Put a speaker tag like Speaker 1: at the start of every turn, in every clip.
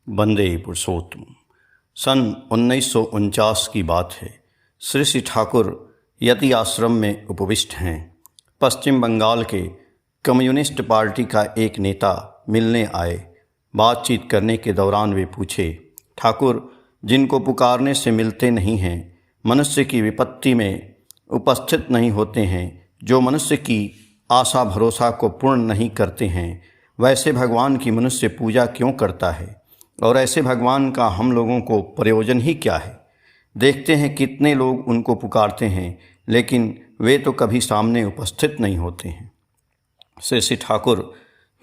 Speaker 1: वंदे पुरुषोत्तम। सन 1949 की बात है। श्री श्री ठाकुर यति आश्रम में उपविष्ट हैं। पश्चिम बंगाल के कम्युनिस्ट पार्टी का एक नेता मिलने आए। बातचीत करने के दौरान वे पूछे, ठाकुर, जिनको पुकारने से मिलते नहीं हैं, मनुष्य की विपत्ति में उपस्थित नहीं होते हैं, जो मनुष्य की आशा भरोसा को पूर्ण नहीं करते हैं, वैसे भगवान की मनुष्य पूजा क्यों करता है? और ऐसे भगवान का हम लोगों को प्रयोजन ही क्या है? देखते हैं कितने लोग उनको पुकारते हैं, लेकिन वे तो कभी सामने उपस्थित नहीं होते हैं। श्री श्री ठाकुर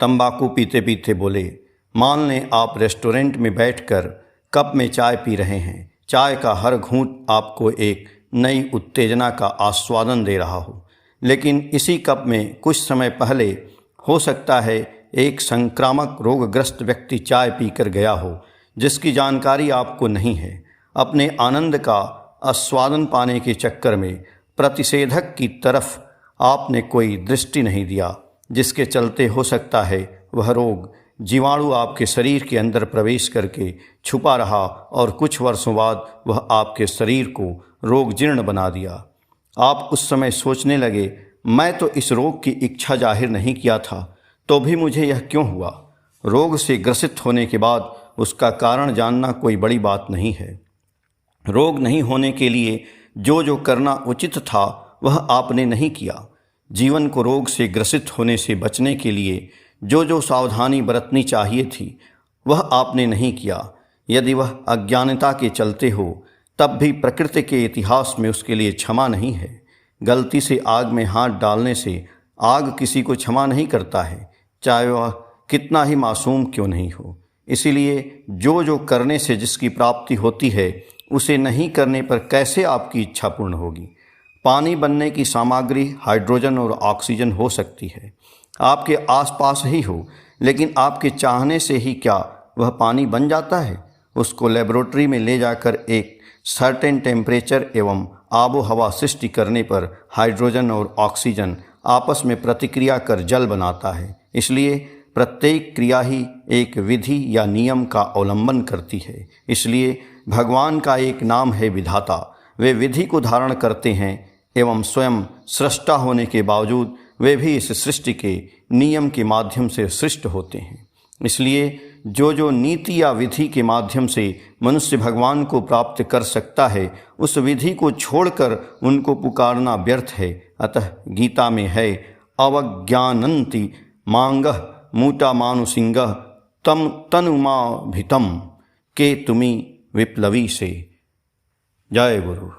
Speaker 1: तंबाकू पीते पीते बोले, मान लें आप रेस्टोरेंट में बैठकर कप में चाय पी रहे हैं। चाय का हर घूंट आपको एक नई उत्तेजना का आस्वादन दे रहा हो, लेकिन इसी कप में कुछ समय पहले हो सकता है एक संक्रामक रोगग्रस्त व्यक्ति चाय पीकर गया हो, जिसकी जानकारी आपको नहीं है। अपने आनंद का आस्वादन पाने के चक्कर में प्रतिषेधक की तरफ आपने कोई दृष्टि नहीं दिया, जिसके चलते हो सकता है वह रोग जीवाणु आपके शरीर के अंदर प्रवेश करके छुपा रहा और कुछ वर्षों बाद वह आपके शरीर को रोग जीर्ण बना दिया। आप उस समय सोचने लगे, मैं तो इस रोग की इच्छा जाहिर नहीं किया था, तो भी मुझे यह क्यों हुआ? रोग से ग्रसित होने के बाद उसका कारण जानना कोई बड़ी बात नहीं है। रोग नहीं होने के लिए जो जो करना उचित था वह आपने नहीं किया। जीवन को रोग से ग्रसित होने से बचने के लिए जो जो सावधानी बरतनी चाहिए थी वह आपने नहीं किया। यदि वह अज्ञानता के चलते हो, तब भी प्रकृति के इतिहास में उसके लिए क्षमा नहीं है। गलती से आग में हाथ डालने से आग किसी को क्षमा नहीं करता है, चाहे वह कितना ही मासूम क्यों नहीं हो। इसीलिए जो जो करने से जिसकी प्राप्ति होती है, उसे नहीं करने पर कैसे आपकी इच्छा पूर्ण होगी? पानी बनने की सामग्री हाइड्रोजन और ऑक्सीजन हो सकती है, आपके आसपास ही हो, लेकिन आपके चाहने से ही क्या वह पानी बन जाता है? उसको लेबोरेटरी में ले जाकर एक सर्टेन टेम्परेचर एवं आबो हवा सृष्टि करने पर हाइड्रोजन और ऑक्सीजन आपस में प्रतिक्रिया कर जल बनाता है। इसलिए प्रत्येक क्रिया ही एक विधि या नियम का अवलंबन करती है। इसलिए भगवान का एक नाम है विधाता। वे विधि को धारण करते हैं एवं स्वयं सृष्टा होने के बावजूद वे भी इस सृष्टि के नियम के माध्यम से सृष्ट होते हैं। इसलिए जो जो नीति या विधि के माध्यम से मनुष्य भगवान को प्राप्त कर सकता है, उस विधि को छोड़कर उनको पुकारना व्यर्थ है। अतः गीता में है, अवज्ञानन्ति मांगः मूटा मानुसिंगः तम तनुमाभितम के तुमी विप्लवी से। जय गुरु।